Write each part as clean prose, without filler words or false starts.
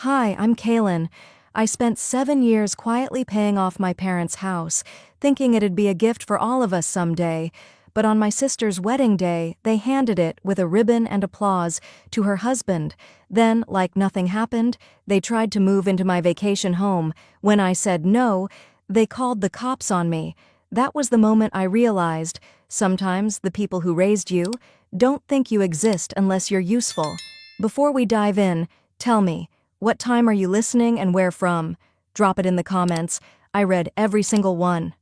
Hi, I'm Kaylin. I spent 7 years quietly paying off my parents' house, thinking it'd be a gift for all of us someday, but on my sister's wedding day, they handed it, with a ribbon and applause, to her husband. Then, like nothing happened, they tried to move into my vacation home. When I said no, they called the cops on me. That was the moment I realized, sometimes the people who raised you don't think you exist unless you're useful. Before we dive in, tell me, what time are you listening and where from? Drop it in the comments. I read every single one.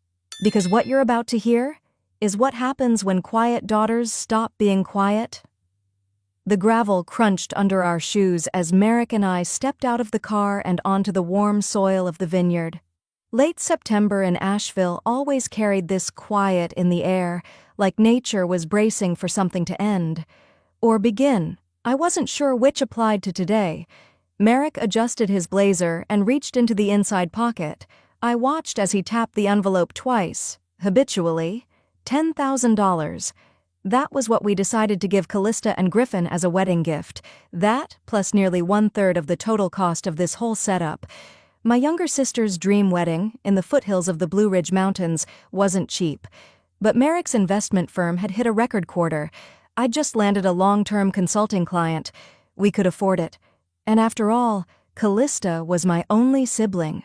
Because what you're about to hear is what happens when quiet daughters stop being quiet. The gravel crunched under our shoes as Merrick and I stepped out of the car and onto the warm soil of the vineyard. Late September in Asheville always carried this quiet in the air, like nature was bracing for something to end. Or begin. I wasn't sure which applied to today. Merrick adjusted his blazer and reached into the inside pocket. I watched as he tapped the envelope twice, habitually. $10,000. That was what we decided to give Callista and Griffin as a wedding gift. That, plus nearly 1/3 of the total cost of this whole setup. My younger sister's dream wedding, in the foothills of the Blue Ridge Mountains, wasn't cheap. But Merrick's investment firm had hit a record quarter. I'd just landed a long-term consulting client. We could afford it. And after all, Callista was my only sibling.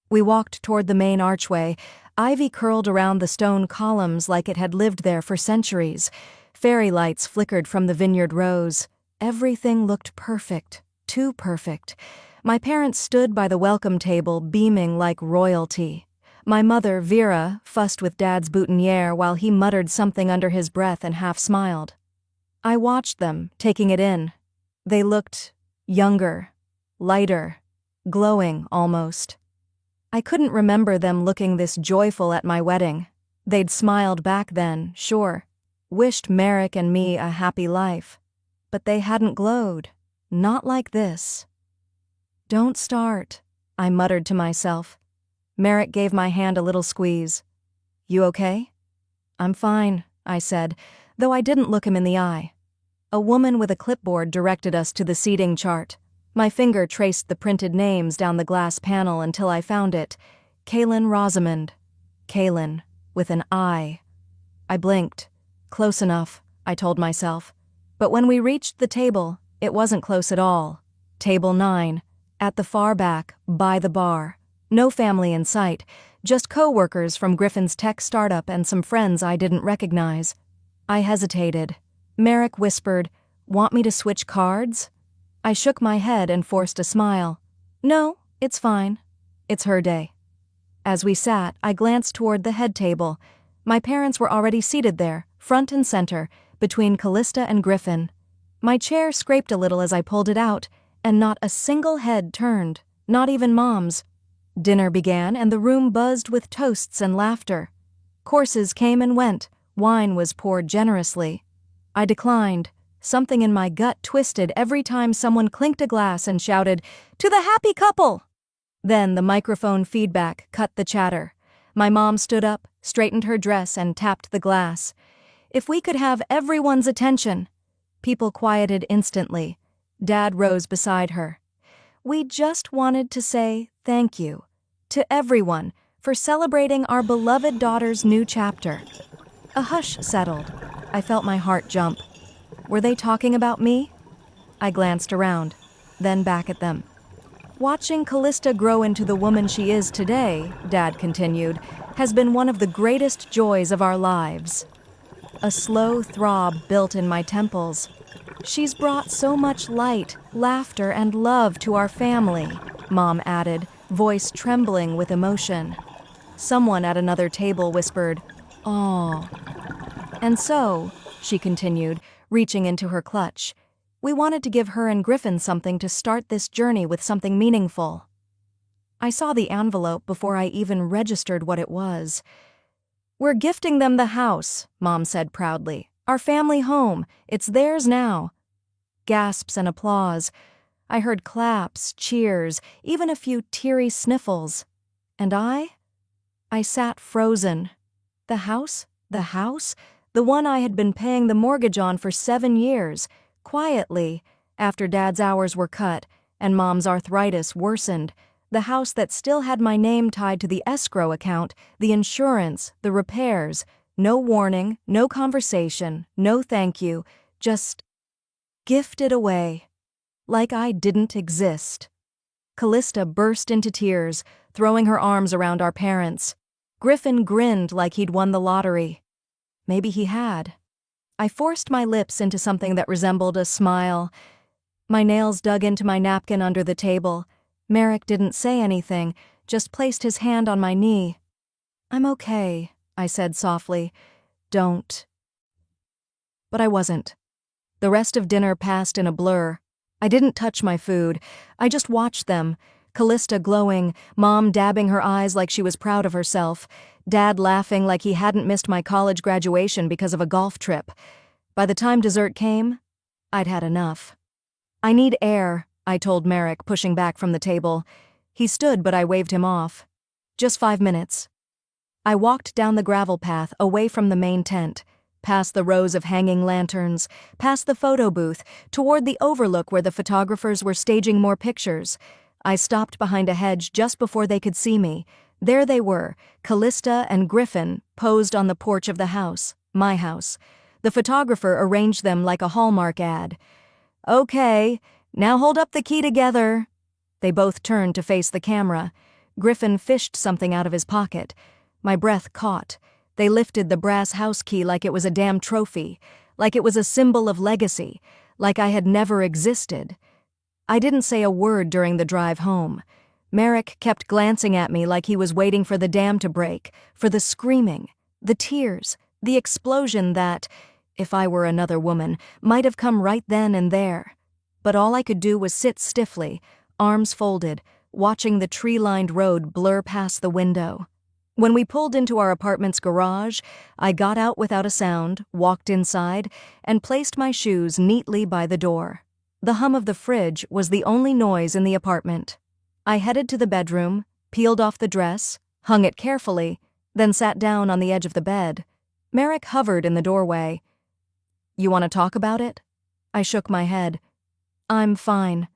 We walked toward the main archway. Ivy curled around the stone columns like it had lived there for centuries. Fairy lights flickered from the vineyard rows. Everything looked perfect, too perfect. My parents stood by the welcome table, beaming like royalty. My mother, Vera, fussed with Dad's boutonniere while he muttered something under his breath and half smiled. I watched them, taking it in. They looked younger, lighter, glowing almost. I couldn't remember them looking this joyful at my wedding. They'd smiled back then, sure, wished Merrick and me a happy life. But they hadn't glowed. Not like this. "Don't start," I muttered to myself. Merrick gave my hand a little squeeze. "You okay?" "I'm fine," I said, though I didn't look him in the eye. A woman with a clipboard directed us to the seating chart. My finger traced the printed names down the glass panel until I found it. Kaylin Rosamond. Kaylin, with an I. I blinked. Close enough, I told myself. But when we reached the table, it wasn't close at all. Table 9, at the far back, by the bar. No family in sight, just co-workers from Griffin's tech startup and some friends I didn't recognize. I hesitated. Merrick whispered, "Want me to switch cards?" I shook my head and forced a smile. "No, it's fine. It's her day." As we sat, I glanced toward the head table. My parents were already seated there, front and center, between Callista and Griffin. My chair scraped a little as I pulled it out, and not a single head turned, not even Mom's. Dinner began, and the room buzzed with toasts and laughter. Courses came and went. Wine was poured generously. I declined. Something in my gut twisted every time someone clinked a glass and shouted, "To the happy couple!" Then the microphone feedback cut the chatter. My mom stood up, straightened her dress, and tapped the glass. If we could have everyone's attention. People quieted instantly. Dad rose beside her. "We just wanted to say thank you to everyone for celebrating our beloved daughter's new chapter." A hush settled. I felt my heart jump. Were they talking about me? I glanced around, then back at them. "Watching Callista grow into the woman she is today," Dad continued, "has been one of the greatest joys of our lives." A slow throb built in my temples. "She's brought so much light, laughter, and love to our family," Mom added, voice trembling with emotion. Someone at another table whispered, "Aw." "And so," she continued, reaching into her clutch, "we wanted to give her and Griffin something to start this journey with, something meaningful." I saw the envelope before I even registered what it was. "We're gifting them the house," Mom said proudly. "Our family home. It's theirs now." Gasps and applause. I heard claps, cheers, even a few teary sniffles. And I sat frozen. The house? The house? The one I had been paying the mortgage on for 7 years, quietly, after Dad's hours were cut, and Mom's arthritis worsened. The house that still had my name tied to the escrow account, the insurance, the repairs. No warning, no conversation, no thank you, just gifted away. Like I didn't exist. Callista burst into tears, throwing her arms around our parents. Griffin grinned like he'd won the lottery. Maybe he had. I forced my lips into something that resembled a smile. My nails dug into my napkin under the table. Merrick didn't say anything, just placed his hand on my knee. "I'm okay," I said softly. "Don't." But I wasn't. The rest of dinner passed in a blur. I didn't touch my food. I just watched them. Callista glowing, Mom dabbing her eyes like she was proud of herself, Dad laughing like he hadn't missed my college graduation because of a golf trip. By the time dessert came, I'd had enough. "I need air," I told Merrick, pushing back from the table. He stood, but I waved him off. "Just 5 minutes." I walked down the gravel path away from the main tent, past the rows of hanging lanterns, past the photo booth, toward the overlook where the photographers were staging more pictures. I stopped behind a hedge just before they could see me. There they were, Callista and Griffin, posed on the porch of the house, my house. The photographer arranged them like a Hallmark ad. "Okay, now hold up the key together." They both turned to face the camera. Griffin fished something out of his pocket. My breath caught. They lifted the brass house key like it was a damn trophy, like it was a symbol of legacy, like I had never existed. I didn't say a word during the drive home. Merrick kept glancing at me like he was waiting for the dam to break, for the screaming, the tears, the explosion that, if I were another woman, might have come right then and there. But all I could do was sit stiffly, arms folded, watching the tree-lined road blur past the window. When we pulled into our apartment's garage, I got out without a sound, walked inside, and placed my shoes neatly by the door. The hum of the fridge was the only noise in the apartment. I headed to the bedroom, peeled off the dress, hung it carefully, then sat down on the edge of the bed. Merrick hovered in the doorway. "You want to talk about it?" I shook my head. "I'm fine."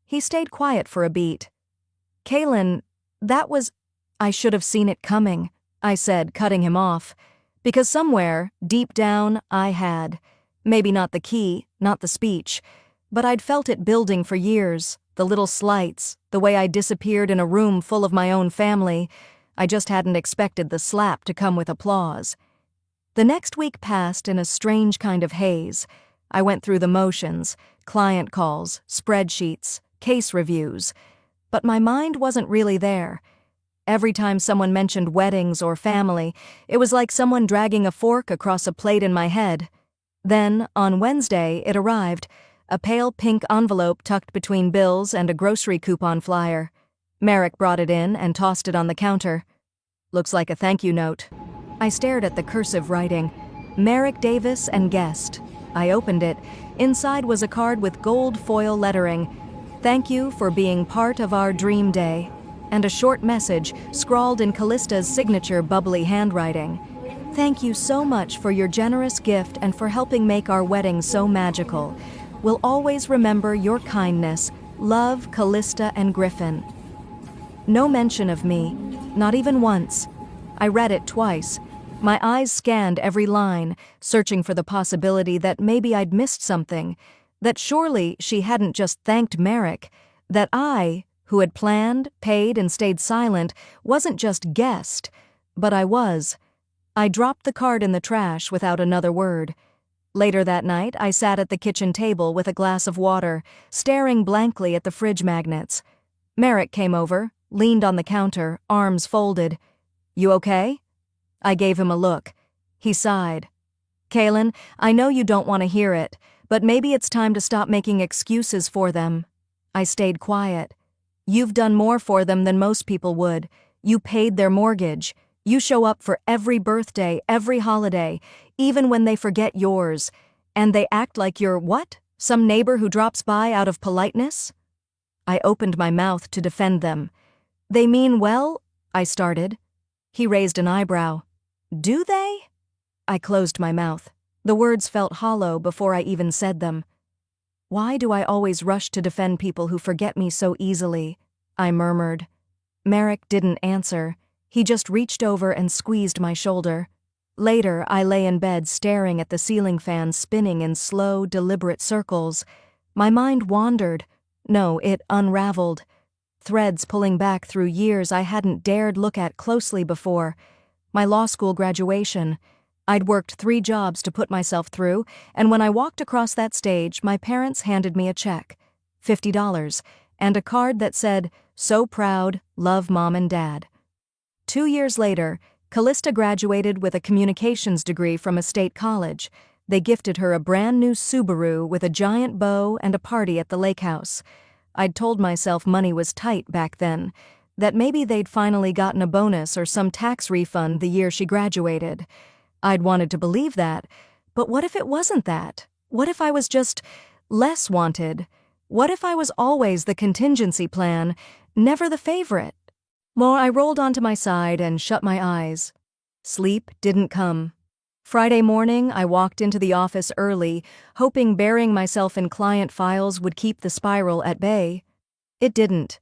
He stayed quiet for a beat. "Kaylin, that was—" "I should have seen it coming," I said, cutting him off. Because somewhere, deep down, I had. Maybe not the key, not the speech, but I'd felt it building for years, the little slights, the way I disappeared in a room full of my own family. I just hadn't expected the slap to come with applause. The next week passed in a strange kind of haze. I went through the motions, client calls, spreadsheets, case reviews. But my mind wasn't really there. Every time someone mentioned weddings or family, it was like someone dragging a fork across a plate in my head. Then, on Wednesday, it arrived, a pale pink envelope tucked between bills and a grocery coupon flyer. Merrick brought it in and tossed it on the counter. "Looks like a thank you note." I stared at the cursive writing, Merrick Davis and guest. I opened it. Inside was a card with gold foil lettering, "Thank you for being part of our dream day," and a short message scrawled in Callista's signature bubbly handwriting. "Thank you so much for your generous gift and for helping make our wedding so magical. We'll always remember your kindness. Love, Callista and Griffin." No mention of me, not even once. I read it twice. My eyes scanned every line, searching for the possibility that maybe I'd missed something, that surely she hadn't just thanked Merrick, that I, who had planned, paid, and stayed silent, wasn't just guessed, but I was. I dropped the card in the trash without another word. Later that night, I sat at the kitchen table with a glass of water, staring blankly at the fridge magnets. Merrick came over, leaned on the counter, arms folded. "You okay?" I gave him a look. He sighed. "Kaylin, I know you don't want to hear it, but maybe it's time to stop making excuses for them." I stayed quiet. "You've done more for them than most people would. You paid their mortgage. You show up for every birthday, every holiday, even when they forget yours. And they act like you're, what? Some neighbor who drops by out of politeness?" I opened my mouth to defend them. "They mean well," I started. He raised an eyebrow. "Do they?" I closed my mouth. The words felt hollow before I even said them. Why do I always rush to defend people who forget me so easily? I murmured. Merrick didn't answer. He just reached over and squeezed my shoulder. Later, I lay in bed staring at the ceiling fan spinning in slow, deliberate circles. My mind wandered. No, it unraveled. Threads pulling back through years I hadn't dared look at closely before. My law school graduation. I'd worked 3 jobs to put myself through, and when I walked across that stage, my parents handed me a check, $50, and a card that said, "So proud, love Mom and Dad." 2 years later, Callista graduated with a communications degree from a state college. They gifted her a brand new Subaru with a giant bow and a party at the lake house. I'd told myself money was tight back then, that maybe they'd finally gotten a bonus or some tax refund the year she graduated. I'd wanted to believe that, but what if it wasn't that? What if I was just less wanted? What if I was always the contingency plan, never the favorite? Well, I rolled onto my side and shut my eyes. Sleep didn't come. Friday morning, I walked into the office early, hoping burying myself in client files would keep the spiral at bay. It didn't.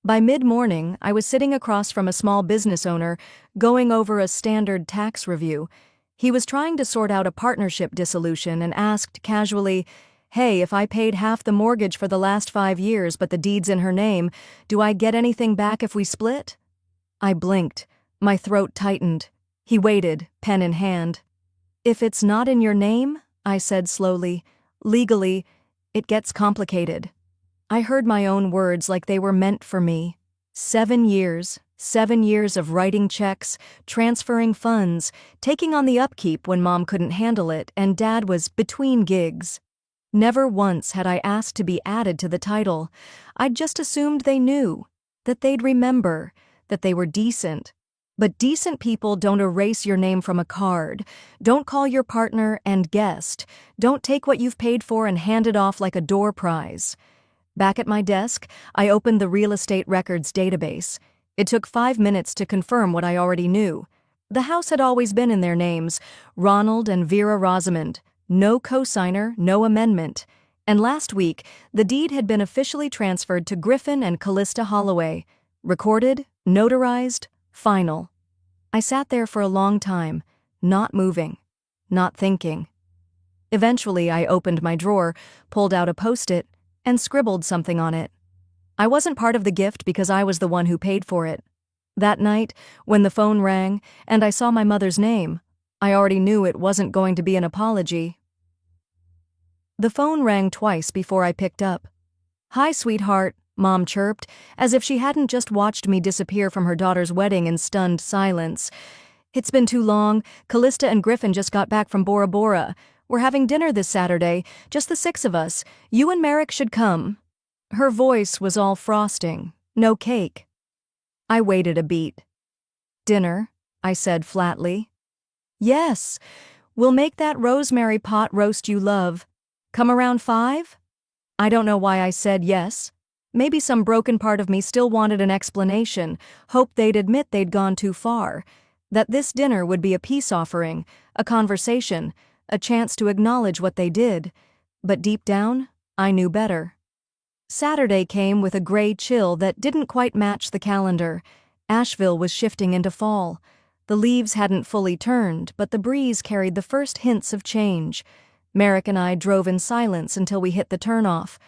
By mid-morning, I was sitting across from a small business owner, going over a standard tax review. He was trying to sort out a partnership dissolution and asked casually, "Hey, if I paid half the mortgage for the last 5 years but the deed's in her name, do I get anything back if we split?" I blinked. My throat tightened. He waited, pen in hand. "If it's not in your name," I said slowly, "legally, it gets complicated." I heard my own words like they were meant for me. 7 years of writing checks, transferring funds, taking on the upkeep when Mom couldn't handle it and Dad was between gigs. Never once had I asked to be added to the title. I'd just assumed they knew, that they'd remember, that they were decent. But decent people don't erase your name from a card. Don't call your partner and guest. Don't take what you've paid for and hand it off like a door prize. Back at my desk, I opened the real estate records database. It took 5 minutes to confirm what I already knew. The house had always been in their names, Ronald and Vera Rosamond. No cosigner, no amendment. And last week, the deed had been officially transferred to Griffin and Callista Holloway. Recorded, notarized, final. I sat there for a long time, not moving, not thinking. Eventually, I opened my drawer, pulled out a Post-it, and scribbled something on it. I wasn't part of the gift because I was the one who paid for it. That night, when the phone rang and I saw my mother's name, I already knew it wasn't going to be an apology. The phone rang twice before I picked up. "Hi, sweetheart," Mom chirped, as if she hadn't just watched me disappear from her daughter's wedding in stunned silence. "It's been too long. Callista and Griffin just got back from Bora Bora. We're having dinner this Saturday, just the 6 of us. You and Merrick should come." Her voice was all frosting, no cake. I waited a beat. "Dinner," I said flatly. "Yes, we'll make that rosemary pot roast you love. Come around 5? I don't know why I said yes. Maybe some broken part of me still wanted an explanation, hoped they'd admit they'd gone too far, that this dinner would be a peace offering, a conversation, a chance to acknowledge what they did. But deep down, I knew better. Saturday came with a gray chill that didn't quite match the calendar. Asheville was shifting into fall. The leaves hadn't fully turned, but the breeze carried the first hints of change. Merrick and I drove in silence until we hit the turnoff.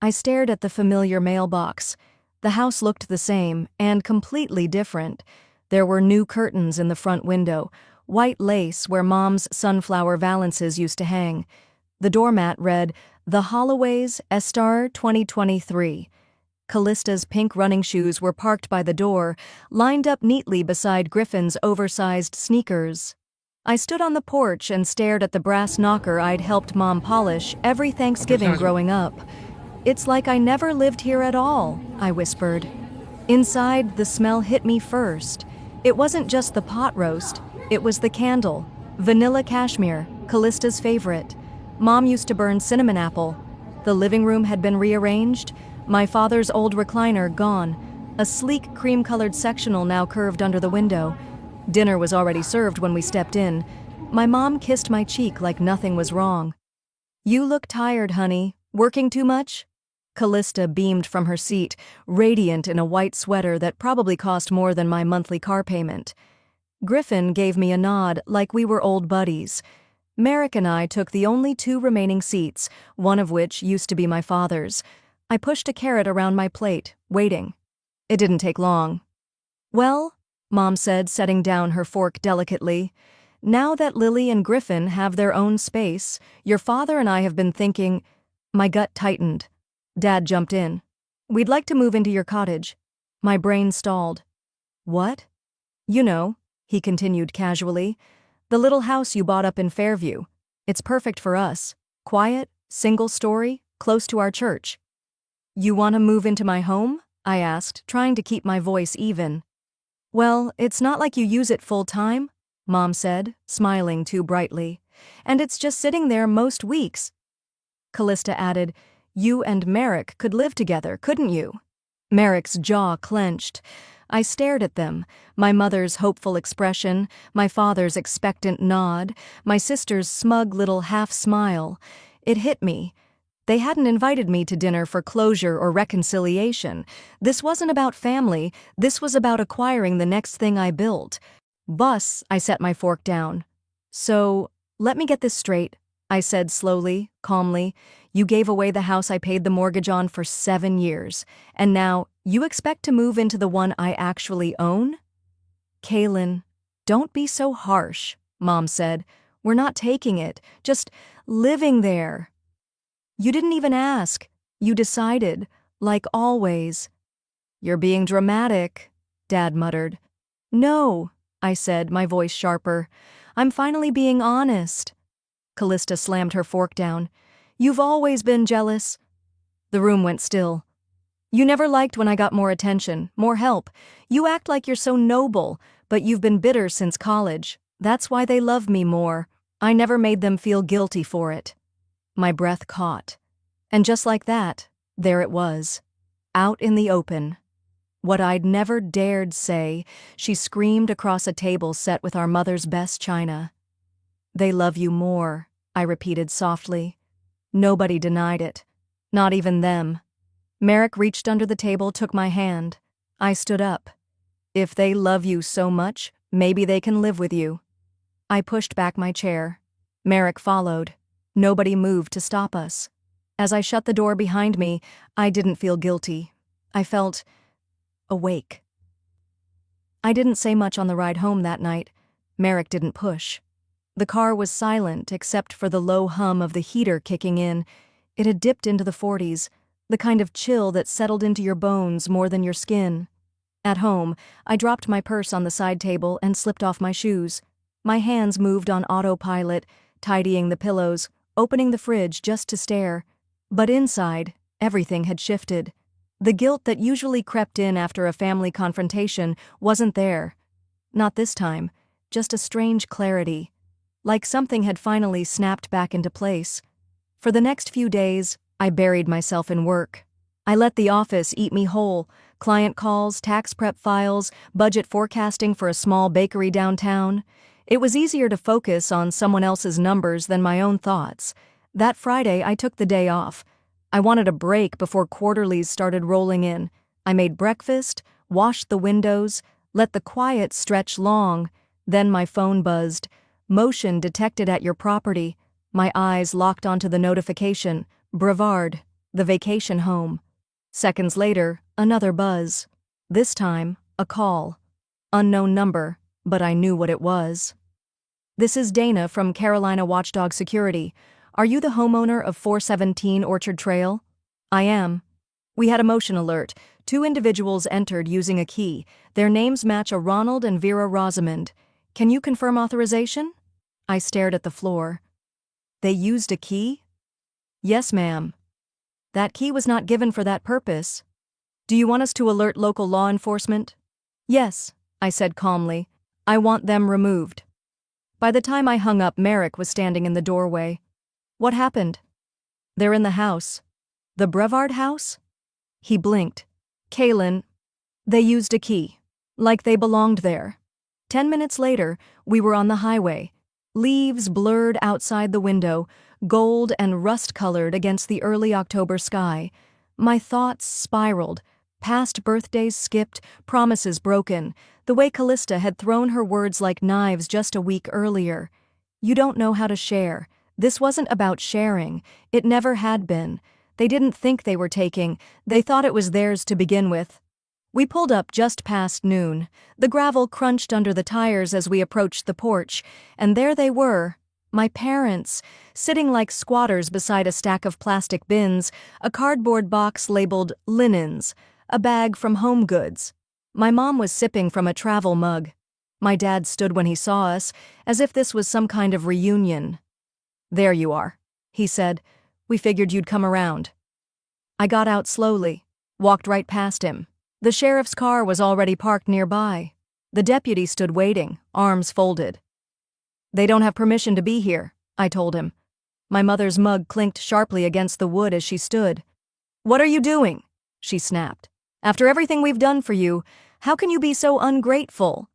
I stared at the familiar mailbox. The house looked the same, and completely different. There were new curtains in the front window, white lace where Mom's sunflower valances used to hang. The doormat read, "The Holloways, Estar 2023. Callista's pink running shoes were parked by the door, lined up neatly beside Griffin's oversized sneakers. I stood on the porch and stared at the brass knocker I'd helped Mom polish every Thanksgiving growing up. "It's like I never lived here at all," I whispered. Inside, the smell hit me first. It wasn't just the pot roast, it was the candle. Vanilla cashmere, Callista's favorite. Mom used to burn cinnamon apple. The living room had been rearranged, my father's old recliner gone, a sleek cream-colored sectional now curved under the window. Dinner was already served when we stepped in. My mom kissed my cheek like nothing was wrong. "You look tired, honey. Working too much? Callista beamed from her seat, radiant in a white sweater that probably cost more than my monthly car payment. Griffin gave me a nod like we were old buddies. Merrick and I took the only 2 remaining seats, one of which used to be my father's. I pushed a carrot around my plate, waiting. It didn't take long. "Well," Mom said, setting down her fork delicately, "now that Lily and Griffin have their own space, your father and I have been thinking—" My gut tightened. Dad jumped in. "We'd like to move into your cottage." My brain stalled. "What?" "You know," he continued casually, "the little house you bought up in Fairview. It's perfect for us. Quiet, single story, close to our church." "You want to move into my home?" I asked, trying to keep my voice even. "Well, it's not like you use it full time," Mom said, smiling too brightly. "And it's just sitting there most weeks." Callista added, "You and Merrick could live together, couldn't you?" Merrick's jaw clenched. I stared at them, my mother's hopeful expression, my father's expectant nod, my sister's smug little half-smile. It hit me. They hadn't invited me to dinner for closure or reconciliation. This wasn't about family, this was about acquiring the next thing I built. "Bus," I set my fork down. "So, let me get this straight," I said slowly, calmly. "You gave away the house I paid the mortgage on for 7 years, and now you expect to move into the one I actually own?" "Kaylin, don't be so harsh," Mom said. "We're not taking it, just living there." "You didn't even ask. You decided, like always." "You're being dramatic," Dad muttered. "No," I said, my voice sharper. "I'm finally being honest." Callista slammed her fork down. "You've always been jealous." The room went still. "You never liked when I got more attention, more help. You act like you're so noble, but you've been bitter since college. That's why they love me more. I never made them feel guilty for it." My breath caught. And just like that, there it was. Out in the open. What I'd never dared say, she screamed across a table set with our mother's best china. "They love you more," I repeated softly. Nobody denied it. Not even them. Merrick reached under the table, took my hand. I stood up. "If they love you so much, maybe they can live with you." I pushed back my chair. Merrick followed. Nobody moved to stop us. As I shut the door behind me, I didn't feel guilty. I felt awake. I didn't say much on the ride home that night. Merrick didn't push. The car was silent except for the low hum of the heater kicking in. It had dipped into the 40s, the kind of chill that settled into your bones more than your skin. At home, I dropped my purse on the side table and slipped off my shoes. My hands moved on autopilot, tidying the pillows, opening the fridge just to stare. But inside, everything had shifted. The guilt that usually crept in after a family confrontation wasn't there. Not this time, just a strange clarity. Like something had finally snapped back into place. For the next few days, I buried myself in work. I let the office eat me whole. Client calls, tax prep files, budget forecasting for a small bakery downtown. It was easier to focus on someone else's numbers than my own thoughts. That Friday, I took the day off. I wanted a break before quarterlies started rolling in. I made breakfast, washed the windows, let the quiet stretch long. Then my phone buzzed. "Motion detected at your property." My eyes locked onto the notification. Brevard, the vacation home. Seconds later, another buzz. This time, a call. Unknown number, but I knew what it was. "This is Dana from Carolina Watchdog Security. Are you the homeowner of 417 Orchard Trail?" "I am." "We had a motion alert. 2 individuals entered using a key. Their names match a Ronald and Vera Rosamond. Can you confirm authorization?" I stared at the floor. "They used a key?" "Yes, ma'am." "That key was not given for that purpose. Do you want us to alert local law enforcement?" "Yes," I said calmly. "I want them removed." By the time I hung up, Merrick was standing in the doorway. "What happened?" "They're in the house." "The Brevard house?" He blinked. "Kaylin, they used a key. Like they belonged there." 10 minutes later, we were on the highway. Leaves blurred outside the window, gold and rust-colored against the early October sky. My thoughts spiraled. Past birthdays skipped, promises broken, the way Callista had thrown her words like knives just a week earlier. You don't know how to share. This wasn't about sharing. It never had been. They didn't think they were taking. They thought it was theirs to begin with. We pulled up just past noon. The gravel crunched under the tires as we approached the porch, and there they were, my parents, sitting like squatters beside a stack of plastic bins, a cardboard box labeled linens, a bag from Home Goods. My mom was sipping from a travel mug. My dad stood when he saw us, as if this was some kind of reunion. "There you are," he said. "We figured you'd come around." I got out slowly, walked right past him. The sheriff's car was already parked nearby. The deputy stood waiting, arms folded. "They don't have permission to be here," I told him. My mother's mug clinked sharply against the wood as she stood. "What are you doing?" she snapped. "After everything we've done for you, how can you be so ungrateful?"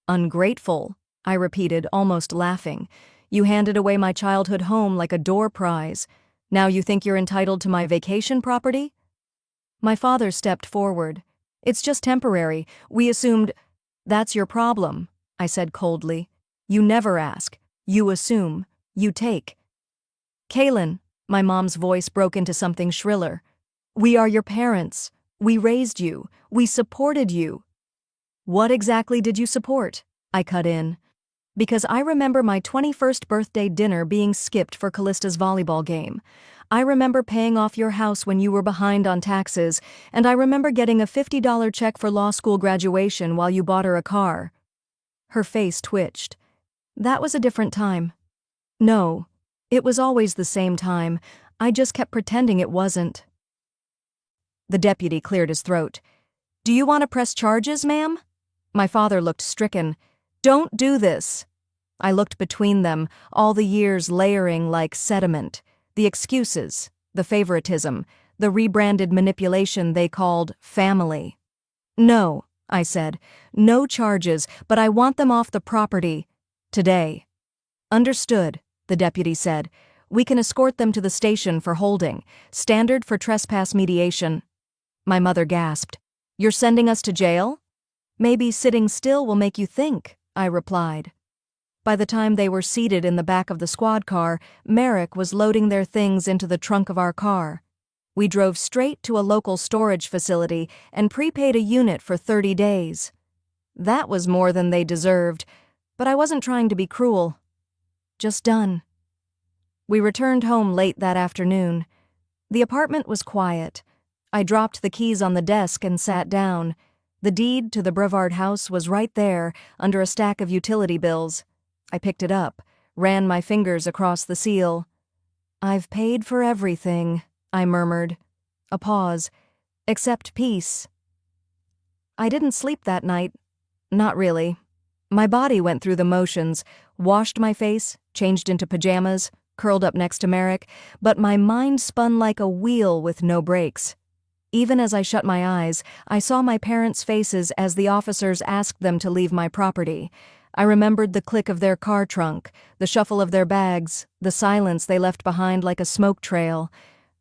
"Ungrateful," I repeated, almost laughing. "You handed away my childhood home like a door prize. Now you think you're entitled to my vacation property?" My father stepped forward. "It's just temporary. We assumed—" "That's your problem," I said coldly. "You never ask. You assume. You take." "Kaylin," my mom's voice broke into something shriller. "We are your parents. We raised you. We supported you." "What exactly did you support?" I cut in. Because I remember my 21st birthday dinner being skipped for Callista's volleyball game. I remember paying off your house when you were behind on taxes, and I remember getting a $50 check for law school graduation while you bought her a car. Her face twitched. That was a different time. No, it was always the same time. I just kept pretending it wasn't. The deputy cleared his throat. "Do you want to press charges, ma'am?" My father looked stricken. "Don't do this." I looked between them, all the years layering like sediment. The excuses, the favoritism, the rebranded manipulation they called family. "No," I said. "No charges, but I want them off the property. Today." "Understood," the deputy said. "We can escort them to the station for holding. Standard for trespass mediation." My mother gasped. "You're sending us to jail?" "Maybe sitting still will make you think," I replied. By the time they were seated in the back of the squad car, Merrick was loading their things into the trunk of our car. We drove straight to a local storage facility and prepaid a unit for 30 days. That was more than they deserved, but I wasn't trying to be cruel. Just done. We returned home late that afternoon. The apartment was quiet. I dropped the keys on the desk and sat down. The deed to the Brevard house was right there, under a stack of utility bills. I picked it up, ran my fingers across the seal. "I've paid for everything," I murmured. A pause. "Except peace." I didn't sleep that night. Not really. My body went through the motions, washed my face, changed into pajamas, curled up next to Merrick, but my mind spun like a wheel with no brakes. Even as I shut my eyes, I saw my parents' faces as the officers asked them to leave my property. I remembered the click of their car trunk, the shuffle of their bags, the silence they left behind like a smoke trail.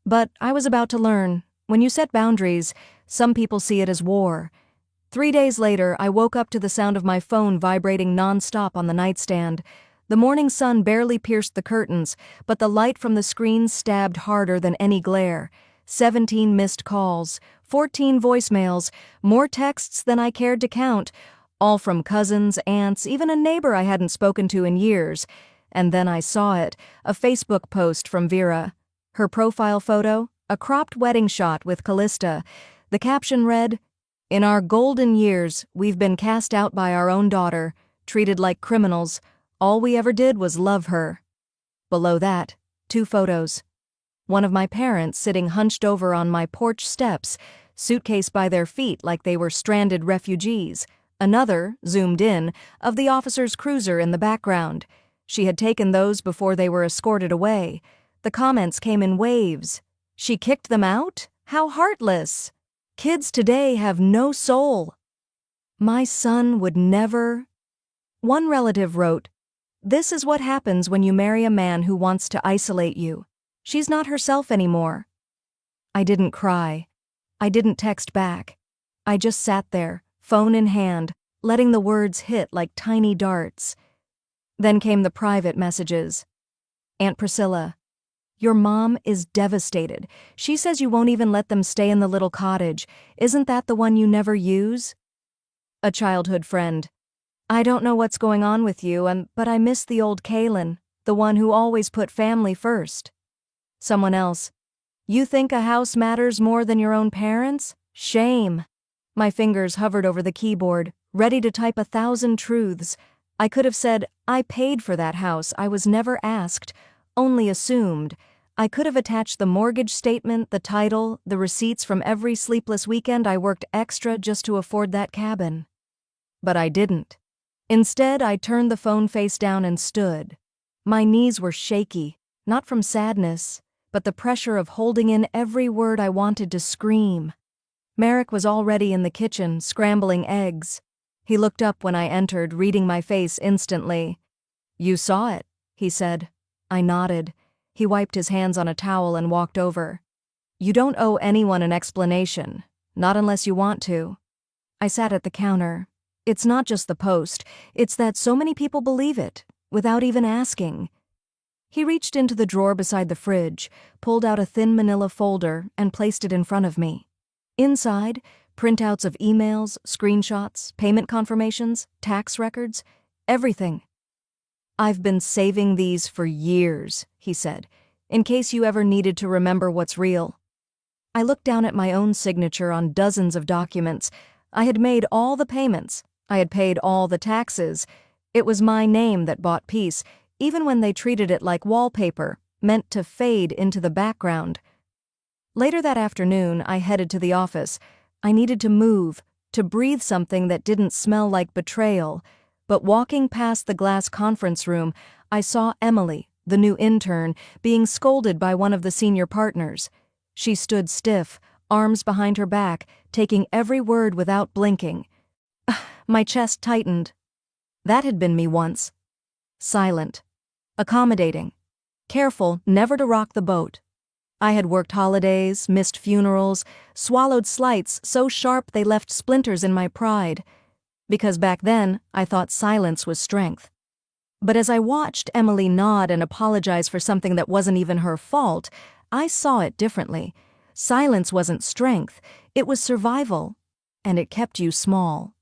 But I was about to learn, when you set boundaries, some people see it as war. 3 days later, I woke up to the sound of my phone vibrating nonstop on the nightstand. The morning sun barely pierced the curtains, but the light from the screen stabbed harder than any glare. 17 missed calls, 14 voicemails, more texts than I cared to count, all from cousins, aunts, even a neighbor I hadn't spoken to in years. And then I saw it, a Facebook post from Vera. Her profile photo, a cropped wedding shot with Callista. The caption read, "In our golden years, we've been cast out by our own daughter, treated like criminals. All we ever did was love her." Below that, 2 photos. One of my parents sitting hunched over on my porch steps, suitcase by their feet like they were stranded refugees. Another, zoomed in, of the officer's cruiser in the background. She had taken those before they were escorted away. The comments came in waves. "She kicked them out? How heartless! Kids today have no soul. My son would never..." One relative wrote, This is what happens when you marry a man who wants to isolate you. She's not herself anymore. I didn't cry. I didn't text back. I just sat there, phone in hand, letting the words hit like tiny darts. Then came the private messages. Aunt Priscilla, your mom is devastated. She says you won't even let them stay in the little cottage. Isn't that the one you never use? A childhood friend. I don't know what's going on with you, but I miss the old Kaylin, the one who always put family first. Someone else. You think a house matters more than your own parents? Shame. My fingers hovered over the keyboard, ready to type 1,000 truths. I could have said, I paid for that house. I was never asked, only assumed. I could have attached the mortgage statement, the title, the receipts from every sleepless weekend I worked extra just to afford that cabin. But I didn't. Instead, I turned the phone face down and stood. My knees were shaky, not from sadness, but the pressure of holding in every word I wanted to scream. Merrick was already in the kitchen, scrambling eggs. He looked up when I entered, reading my face instantly. You saw it, he said. I nodded. He wiped his hands on a towel and walked over. You don't owe anyone an explanation, not unless you want to. I sat at the counter. It's not just the post, it's that so many people believe it, without even asking. He reached into the drawer beside the fridge, pulled out a thin manila folder, and placed it in front of me. Inside, printouts of emails, screenshots, payment confirmations, tax records, everything. I've been saving these for years, he said, in case you ever needed to remember what's real. I looked down at my own signature on dozens of documents. I had made all the payments. I had paid all the taxes. It was my name that bought peace, even when they treated it like wallpaper, meant to fade into the background. Later that afternoon, I headed to the office. I needed to move, to breathe something that didn't smell like betrayal. But walking past the glass conference room, I saw Emily, the new intern, being scolded by one of the senior partners. She stood stiff, arms behind her back, taking every word without blinking. My chest tightened. That had been me once. Silent. Accommodating. Careful never to rock the boat. I had worked holidays, missed funerals, swallowed slights so sharp they left splinters in my pride. Because back then, I thought silence was strength. But as I watched Emily nod and apologize for something that wasn't even her fault, I saw it differently. Silence wasn't strength, it was survival, and it kept you small.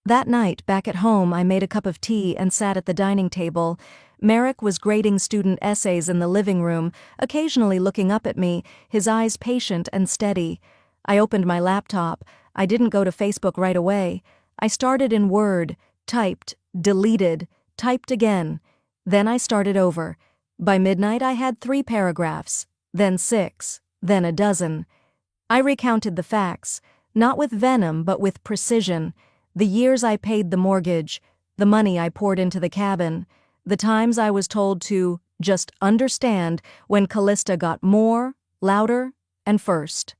That night, back at home, I made a cup of tea and sat at the dining table. Merrick was grading student essays in the living room, occasionally looking up at me, his eyes patient and steady. I opened my laptop. I didn't go to Facebook right away. I started in Word, typed, deleted, typed again. Then I started over. By midnight, I had 3 paragraphs, then 6, then a dozen. I recounted the facts, not with venom but with precision. The years I paid the mortgage, the money I poured into the cabin, the times I was told to just understand when Callista got more, louder, and first.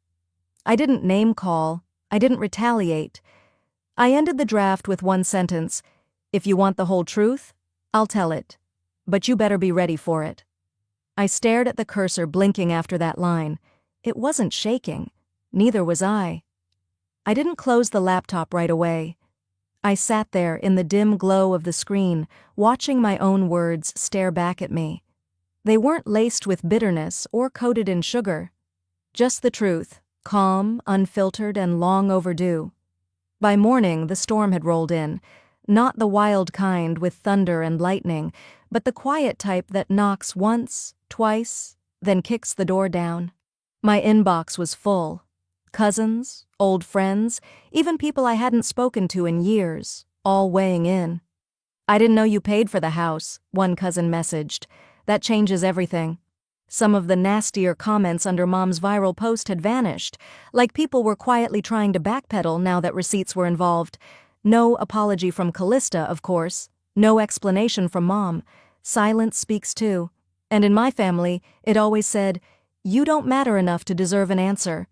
I didn't name-call. I didn't retaliate. I ended the draft with one sentence. If you want the whole truth, I'll tell it. But you better be ready for it. I stared at the cursor blinking after that line. It wasn't shaking. Neither was I. I didn't close the laptop right away. I sat there in the dim glow of the screen, watching my own words stare back at me. They weren't laced with bitterness or coated in sugar. Just the truth, calm, unfiltered, and long overdue. By morning, the storm had rolled in. Not the wild kind with thunder and lightning, but the quiet type that knocks once, twice, then kicks the door down. My inbox was full. Cousins, old friends, even people I hadn't spoken to in years, all weighing in. I didn't know you paid for the house, one cousin messaged. That changes everything. Some of the nastier comments under Mom's viral post had vanished, like people were quietly trying to backpedal now that receipts were involved. No apology from Callista, of course. No explanation from Mom. Silence speaks too. And in my family, it always said, "You don't matter enough to deserve an answer."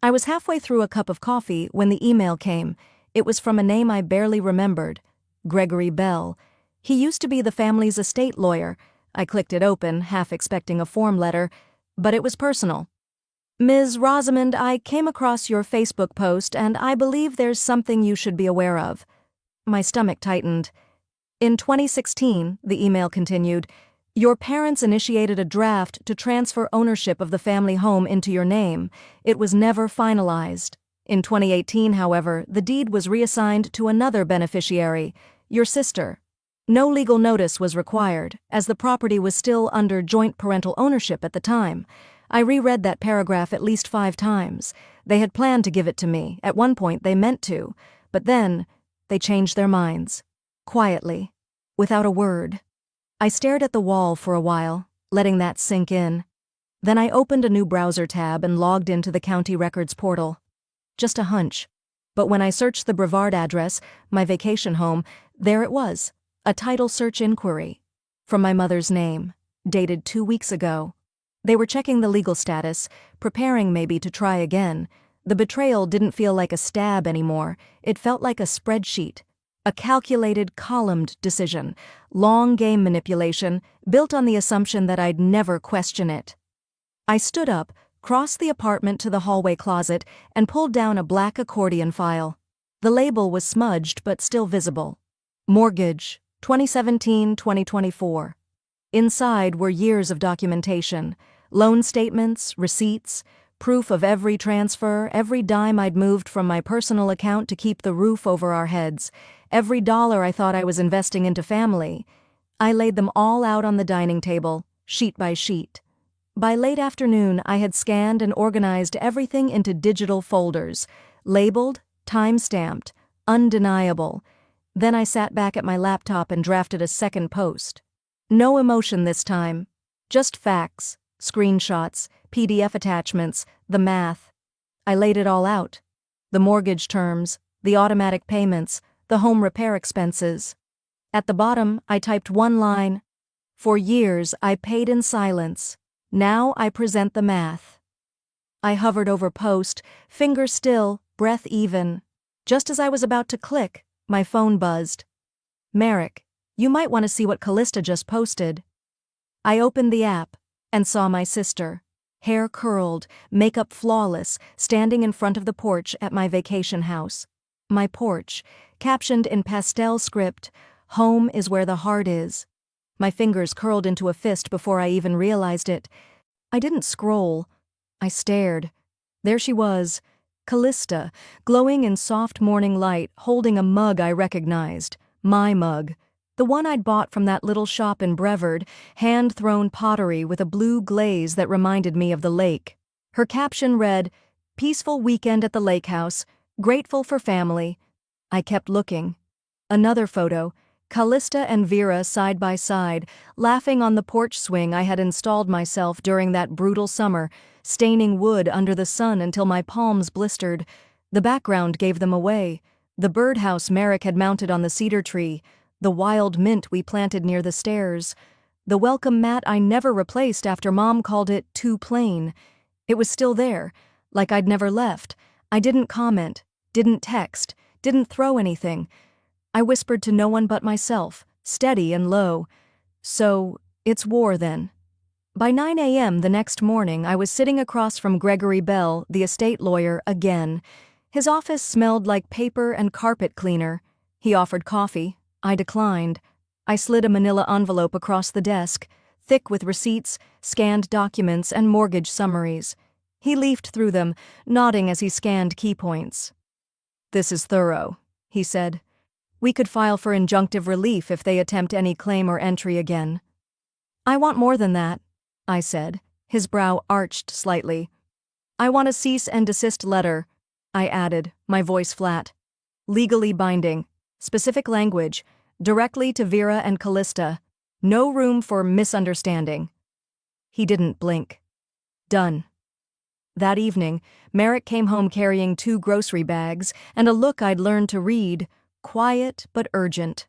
I was halfway through a cup of coffee when the email came. It was from a name I barely remembered, Gregory Bell. He used to be the family's estate lawyer. I clicked it open, half expecting a form letter, but it was personal. Ms. Rosamond, I came across your Facebook post and I believe there's something you should be aware of. My stomach tightened. In 2016, the email continued, your parents initiated a draft to transfer ownership of the family home into your name. It was never finalized. In 2018, however, the deed was reassigned to another beneficiary, your sister. No legal notice was required, as the property was still under joint parental ownership at the time. I reread that paragraph at least 5 times. They had planned to give it to me. At one point, they meant to. But then, they changed their minds. Quietly. Without a word. I stared at the wall for a while, letting that sink in. Then I opened a new browser tab and logged into the county records portal. Just a hunch. But when I searched the Brevard address, my vacation home, there it was. A title search inquiry. From my mother's name. Dated 2 weeks ago. They were checking the legal status, preparing maybe to try again. The betrayal didn't feel like a stab anymore. It felt like a spreadsheet. A calculated, columned decision. Long game manipulation, built on the assumption that I'd never question it. I stood up, crossed the apartment to the hallway closet, and pulled down a black accordion file. The label was smudged but still visible. Mortgage, 2017-2024. Inside were years of documentation, loan statements, receipts, proof of every transfer, every dime I'd moved from my personal account to keep the roof over our heads, every dollar I thought I was investing into family. I laid them all out on the dining table, sheet by sheet. By late afternoon, I had scanned and organized everything into digital folders, labeled, time-stamped, undeniable. Then I sat back at my laptop and drafted a second post. No emotion this time. Just facts, screenshots, PDF attachments, the math. I laid it all out. The mortgage terms, the automatic payments, the home repair expenses. At the bottom, I typed one line. For years, I paid in silence. Now I present the math. I hovered over post, finger still, breath even. Just as I was about to click, my phone buzzed. Merrick, you might want to see what Callista just posted. I opened the app and saw my sister, hair curled, makeup flawless, standing in front of the porch at my vacation house. My porch, captioned in pastel script, "Home is where the heart is." My fingers curled into a fist before I even realized it. I didn't scroll. I stared. There she was, Callista, glowing in soft morning light, holding a mug I recognized. My mug. The one I'd bought from that little shop in Brevard, hand-thrown pottery with a blue glaze that reminded me of the lake. Her caption read, "Peaceful weekend at the lake house. Grateful for family." I kept looking. Another photo, Callista and Vera side by side, laughing on the porch swing I had installed myself during that brutal summer, staining wood under the sun until my palms blistered. The background gave them away. The birdhouse Merrick had mounted on the cedar tree, the wild mint we planted near the stairs, the welcome mat I never replaced after Mom called it too plain. It was still there, like I'd never left. I didn't comment, didn't text, didn't throw anything. I whispered to no one but myself, steady and low. So, it's war then. By 9 a.m. the next morning, I was sitting across from Gregory Bell, the estate lawyer, again. His office smelled like paper and carpet cleaner. He offered coffee. I declined. I slid a manila envelope across the desk, thick with receipts, scanned documents, and mortgage summaries. He leafed through them, nodding as he scanned key points. "This is thorough," he said. "We could file for injunctive relief if they attempt any claim or entry again." "I want more than that," I said. His brow arched slightly. "I want a cease and desist letter," I added, my voice flat. "Legally binding. Specific language. Directly to Vera and Callista. No room for misunderstanding." He didn't blink. Done. That evening, Merrick came home carrying 2 grocery bags and a look I'd learned to read, quiet but urgent.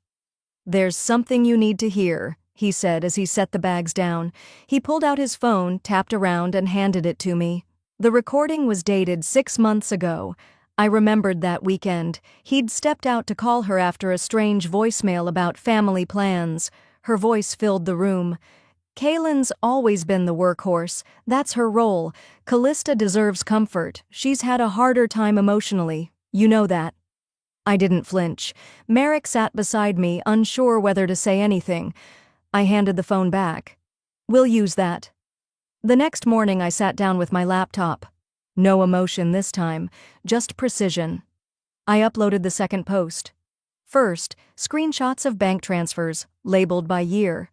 "There's something you need to hear," he said as he set the bags down. He pulled out his phone, tapped around, and handed it to me. The recording was dated 6 months ago. I remembered that weekend. He'd stepped out to call her after a strange voicemail about family plans. Her voice filled the room. Kaylin's always been the workhorse. That's her role. Callista deserves comfort. She's had a harder time emotionally. You know that. I didn't flinch. Merrick sat beside me, unsure whether to say anything. I handed the phone back. We'll use that. The next morning I sat down with my laptop. No emotion this time, just precision. I uploaded the second post. First, screenshots of bank transfers, labeled by year.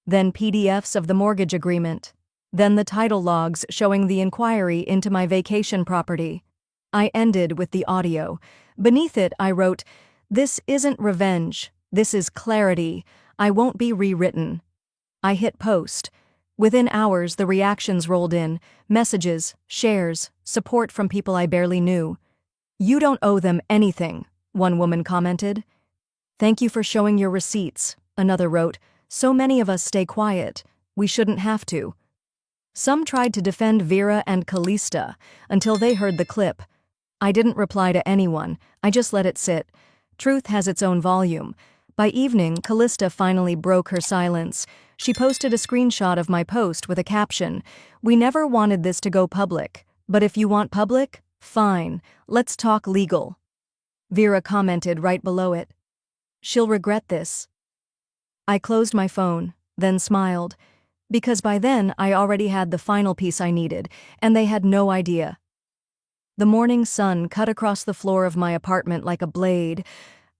Then PDFs of the mortgage agreement. Then the title logs showing the inquiry into my vacation property. I ended with the audio. Beneath it I wrote, "This isn't revenge. This is clarity. I won't be rewritten." I hit post. Within hours the reactions rolled in, messages, shares, support from people I barely knew. "You don't owe them anything," one woman commented. "Thank you for showing your receipts," another wrote. "So many of us stay quiet. We shouldn't have to." Some tried to defend Vera and Callista until they heard the clip. I didn't reply to anyone, I just let it sit. Truth has its own volume. By evening, Callista finally broke her silence. She posted a screenshot of my post with a caption, "We never wanted this to go public, but if you want public, fine, let's talk legal." Vera commented right below it, "She'll regret this." I closed my phone, then smiled, because by then I already had the final piece I needed, and they had no idea. The morning sun cut across the floor of my apartment like a blade.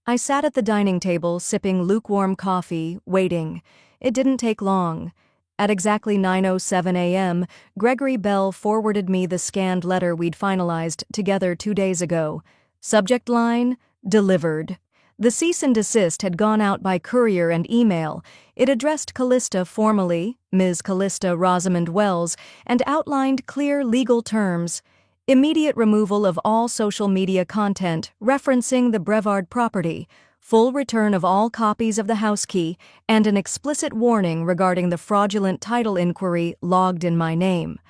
I sat at the dining table sipping lukewarm coffee, waiting. It didn't take long. At exactly 9:07 a.m., Gregory Bell forwarded me the scanned letter we'd finalized together 2 days ago. Subject line, "Delivered." The cease and desist had gone out by courier and email. It addressed Callista formally, Ms. Callista Rosamond Wells, and outlined clear legal terms. Immediate removal of all social media content referencing the Brevard property, full return of all copies of the house key, and an explicit warning regarding the fraudulent title inquiry logged in my name.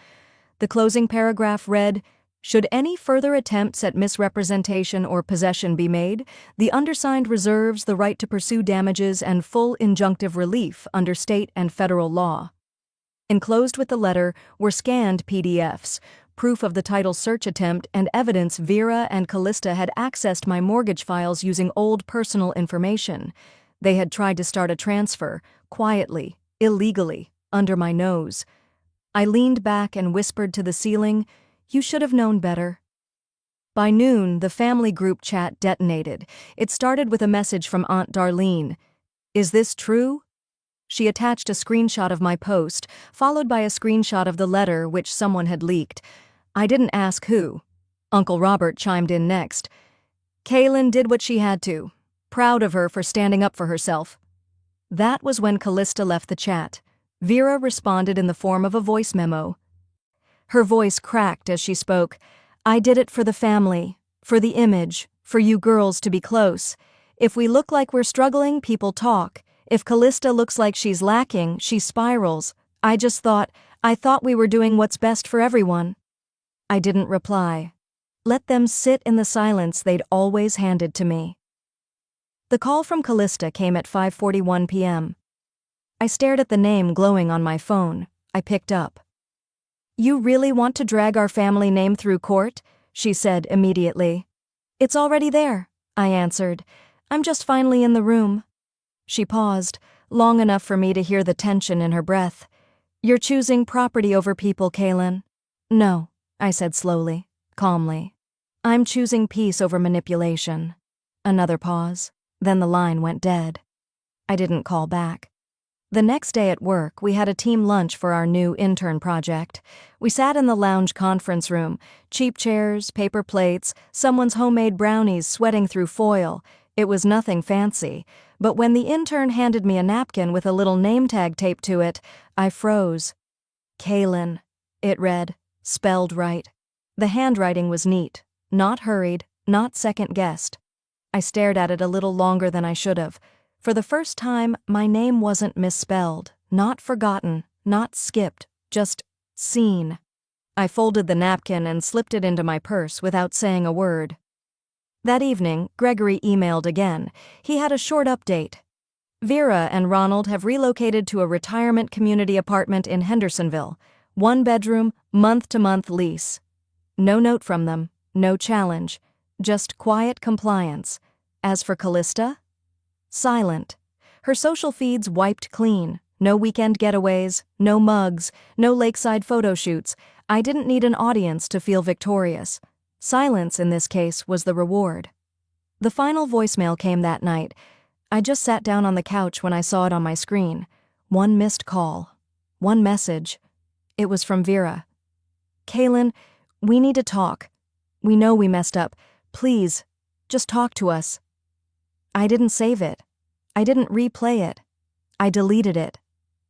The closing paragraph read, "Should any further attempts at misrepresentation or possession be made, the undersigned reserves the right to pursue damages and full injunctive relief under state and federal law." Enclosed with the letter were scanned PDFs, proof of the title search attempt and evidence Vera and Callista had accessed my mortgage files using old personal information. They had tried to start a transfer, quietly, illegally, under my nose. I leaned back and whispered to the ceiling, "You should have known better." By noon, the family group chat detonated. It started with a message from Aunt Darlene. "Is this true?" She attached a screenshot of my post, followed by a screenshot of the letter which someone had leaked. I didn't ask who. Uncle Robert chimed in next. "Kaylin did what she had to. Proud of her for standing up for herself." That was when Callista left the chat. Vera responded in the form of a voice memo. Her voice cracked as she spoke. "I did it for the family, for the image, for you girls to be close. If we look like we're struggling, people talk. If Callista looks like she's lacking, she spirals. I thought we were doing what's best for everyone." I didn't reply. Let them sit in the silence they'd always handed to me. The call from Callista came at 5:41 p.m. I stared at the name glowing on my phone. I picked up. "You really want to drag our family name through court?" she said immediately. "It's already there," I answered. "I'm just finally in the room." She paused, long enough for me to hear the tension in her breath. "You're choosing property over people, Kaylin." "No," I said slowly, calmly. "I'm choosing peace over manipulation." Another pause, then the line went dead. I didn't call back. The next day at work, we had a team lunch for our new intern project. We sat in the lounge conference room, cheap chairs, paper plates, someone's homemade brownies sweating through foil. It was nothing fancy, but when the intern handed me a napkin with a little name tag taped to it, I froze. Kaylin, it read, spelled right. The handwriting was neat, not hurried, not second-guessed. I stared at it a little longer than I should have. For the first time, my name wasn't misspelled, not forgotten, not skipped, just seen. I folded the napkin and slipped it into my purse without saying a word. That evening, Gregory emailed again. He had a short update. Vera and Ronald have relocated to a retirement community apartment in Hendersonville. 1-bedroom, month-to-month lease. No note from them, no challenge, just quiet compliance. As for Callista? Silent. Her social feeds wiped clean. No weekend getaways, no mugs, no lakeside photo shoots. I didn't need an audience to feel victorious. Silence, in this case, was the reward. The final voicemail came that night. I just sat down on the couch when I saw it on my screen. One missed call. One message. It was from Vera. "Kaylin, we need to talk. We know we messed up. Please, just talk to us." I didn't save it. I didn't replay it. I deleted it.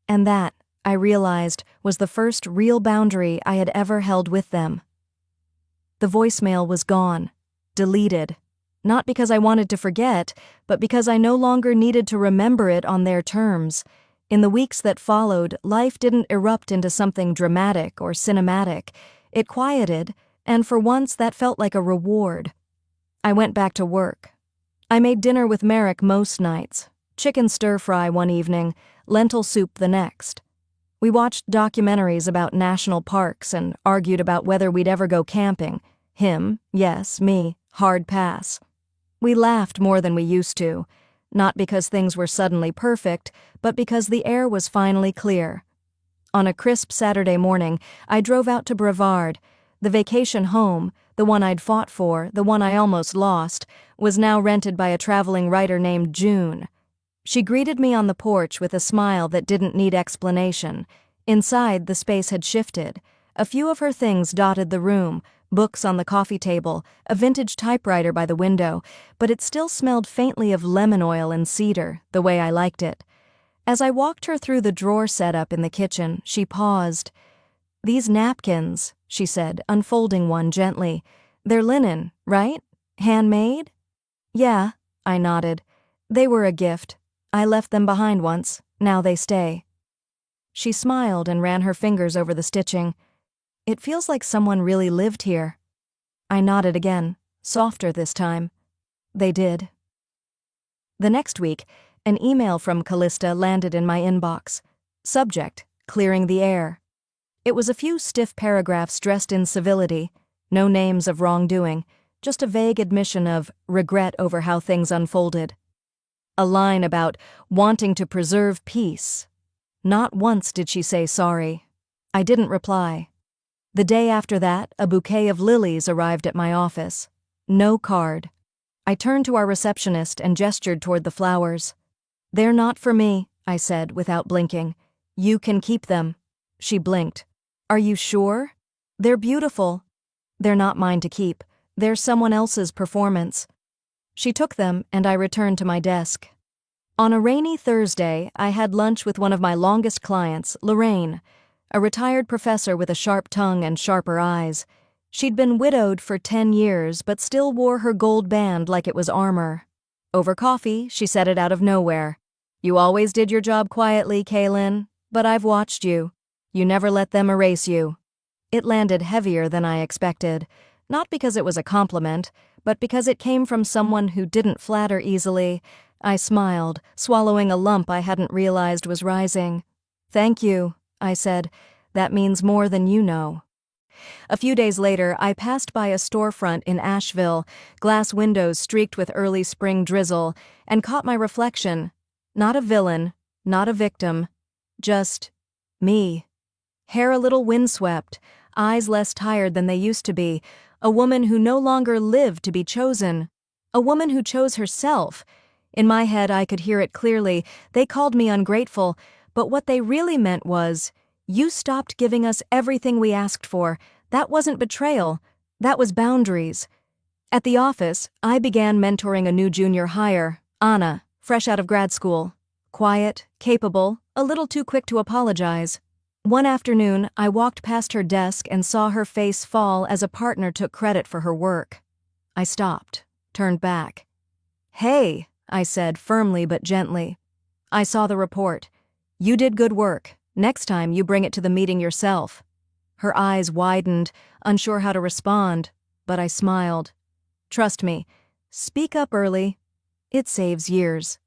And that, I realized, was the first real boundary I had ever held with them. The voicemail was gone. Deleted. Not because I wanted to forget, but because I no longer needed to remember it on their terms. In the weeks that followed, life didn't erupt into something dramatic or cinematic. It quieted, and for once that felt like a reward. I went back to work. I made dinner with Merrick most nights. Chicken stir-fry one evening, lentil soup the next. We watched documentaries about national parks and argued about whether we'd ever go camping. Him, yes, me, hard pass. We laughed more than we used to, not because things were suddenly perfect, but because the air was finally clear. On a crisp Saturday morning, I drove out to Brevard. The vacation home, the one I'd fought for, the one I almost lost, was now rented by a traveling writer named June. She greeted me on the porch with a smile that didn't need explanation. Inside, the space had shifted. A few of her things dotted the room, books on the coffee table, a vintage typewriter by the window, but it still smelled faintly of lemon oil and cedar, the way I liked it. As I walked her through the drawer setup in the kitchen, she paused. "These napkins," she said, unfolding one gently. "They're linen, right? Handmade?" "Yeah," I nodded. "They were a gift. I left them behind once. Now they stay." She smiled and ran her fingers over the stitching. "It feels like someone really lived here." I nodded again, softer this time. They did. The next week, an email from Callista landed in my inbox. Subject, clearing the air. It was a few stiff paragraphs dressed in civility, no names of wrongdoing, just a vague admission of regret over how things unfolded. A line about wanting to preserve peace. Not once did she say sorry. I didn't reply. The day after that, a bouquet of lilies arrived at my office. No card. I turned to our receptionist and gestured toward the flowers. "They're not for me," I said without blinking. "You can keep them." She blinked. "Are you sure?" "They're beautiful." "They're not mine to keep. They're someone else's performance." She took them, and I returned to my desk. On a rainy Thursday, I had lunch with one of my longest clients, Lorraine, a retired professor with a sharp tongue and sharper eyes. She'd been widowed for 10 years, but still wore her gold band like it was armor. Over coffee, she said it out of nowhere. "You always did your job quietly, Kaylin, but I've watched you. You never let them erase you." It landed heavier than I expected, not because it was a compliment, but because it came from someone who didn't flatter easily. I smiled, swallowing a lump I hadn't realized was rising. "Thank you," I said. "That means more than you know." A few days later, I passed by a storefront in Asheville, glass windows streaked with early spring drizzle, and caught my reflection. Not a villain, not a victim, just me. Hair a little windswept, eyes less tired than they used to be, a woman who no longer lived to be chosen. A woman who chose herself. In my head, I could hear it clearly. They called me ungrateful, but what they really meant was, "You stopped giving us everything we asked for. That wasn't betrayal. That was boundaries." At the office, I began mentoring a new junior hire, Anna, fresh out of grad school. Quiet, capable, a little too quick to apologize. One afternoon, I walked past her desk and saw her face fall as a partner took credit for her work. I stopped, turned back. "Hey," I said firmly but gently. "I saw the report. You did good work. Next time you bring it to the meeting yourself." Her eyes widened, unsure how to respond, but I smiled. "Trust me, Speak up early. It saves years.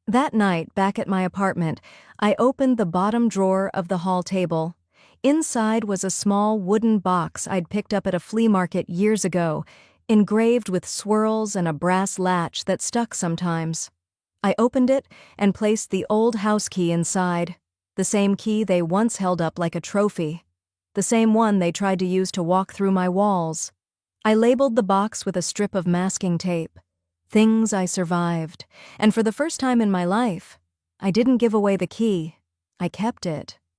That night, back at my apartment, I opened the bottom drawer of the hall table. Inside was a small wooden box I'd picked up at a flea market years ago, engraved with swirls and a brass latch that stuck sometimes. I opened it and placed the old house key inside, the same key they once held up like a trophy, the same one they tried to use to walk through my walls. I labeled the box with a strip of masking tape. Things I survived, and for the first time in my life, I didn't give away the key. I kept it.